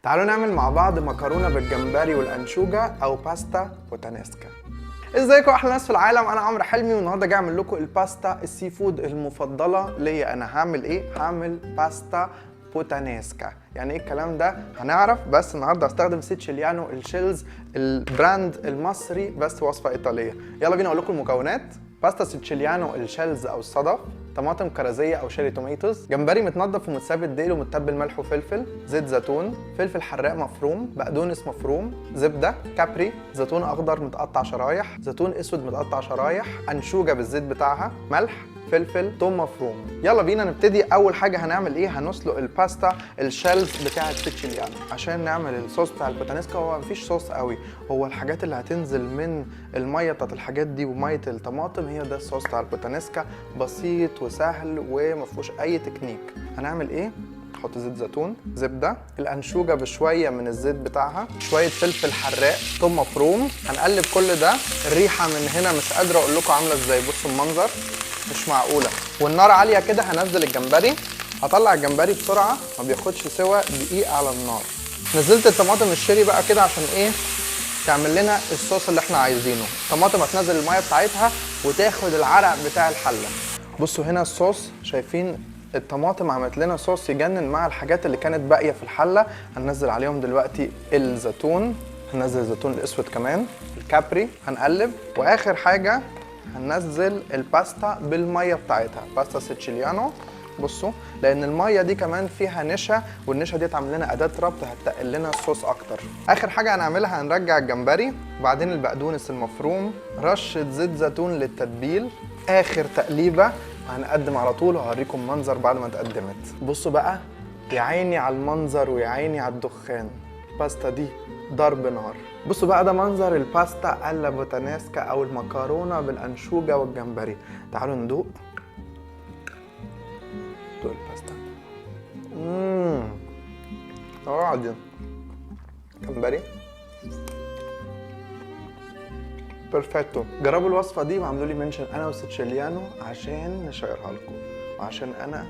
تعالوا نعمل مع بعض مكرونه بالجمبري والانشوجه او باستا بوتانيسكا. ازيكم احلى ناس في العالم، انا عمرو حلمي والنهارده جاي اعمل لكم الباستا السي فود المفضله ليا. انا هعمل ايه؟ هعمل باستا بوتانيسكا. يعني ايه الكلام ده؟ هنعرف. بس النهارده هستخدم سيتشيليانو الشيلز، البراند المصري بس وصفه ايطاليه. يلا بينا اقول لكم المكونات. باستا سيتشيليانو الشيلز او الصدف، طماطم كرزيه او شيري توميتوز، جمبري متنضف ومتثبت ديل ومتبل ملح وفلفل، زيت زيتون، فلفل حراق مفروم، بقدونس مفروم، زبده، كابري، زيتون اخضر متقطع شرايح، زيتون اسود متقطع شرايح، انشوجه بالزيت بتاعها، ملح، فلفل، ثوم مفروم. يلا بينا نبتدي. اول حاجه هنعمل ايه؟ هنسلق الباستا الشيلز بتاعه سيتشيليانو عشان نعمل الصوص بتاع البوتانيسكا. هو مفيش صوص قوي، هو الحاجات اللي هتنزل من الميه بتاعت الحاجات دي وميه الطماطم، هي ده الصوص بتاع البوتانيسكا. بسيط وسهل ومفيهوش اي تكنيك. هنعمل ايه؟ نحط زيت زيتون، زبده، الانشوجه بشويه من الزيت بتاعها، شويه فلفل حراق، ثوم مفروم. هنقلب كل ده. الريحه من هنا مش قادره اقول لكم عامله ازاي، بصوا المنظر مش معقوله. والنار عاليه كده. هنزل الجمبري، هطلع الجمبري بسرعه، ما بياخدش سوا دقيقه على النار. نزلت الطماطم الشيري بقى كده عشان ايه؟ تعمل لنا الصوص اللي احنا عايزينه. الطماطم هتنزل الميه بتاعتها وتاخد العرق بتاع الحله. بصوا هنا الصوص، شايفين الطماطم عملت لنا صوص يجنن مع الحاجات اللي كانت باقيه في الحله. هننزل عليهم دلوقتي الزيتون، هننزل الزيتون الاسود كمان، الكابري، هنقلب. واخر حاجه هننزل الباستا بالميه بتاعتها، باستا سيتشيليانو. بصوا، لان الميه دي كمان فيها نشا، والنشا دي تعمل لنا اداه ربط، هتقل لنا الصوص اكتر. اخر حاجه هنعملها هنرجع الجمبري، وبعدين البقدونس المفروم، رشه زيت زيتون للتتبيل. اخر تقليبه هنقدم على طول، وهوريكم منظر بعد ما اتقدمت. بصوا بقى، يا عيني على المنظر ويا عيني على الدخان. الباستا دي ضرب نار. بصوا بقى، ده منظر الباستا الا بوتانيسكا او المكرونه بالانشوجه والجمبري. تعالوا ندوق. دوق الباستا. دي جمبري بيرفكتو. جربوا الوصفه دي وعملوا لي منشن انا وسيتشيليانو عشان نشيرها لكم، وعشان انا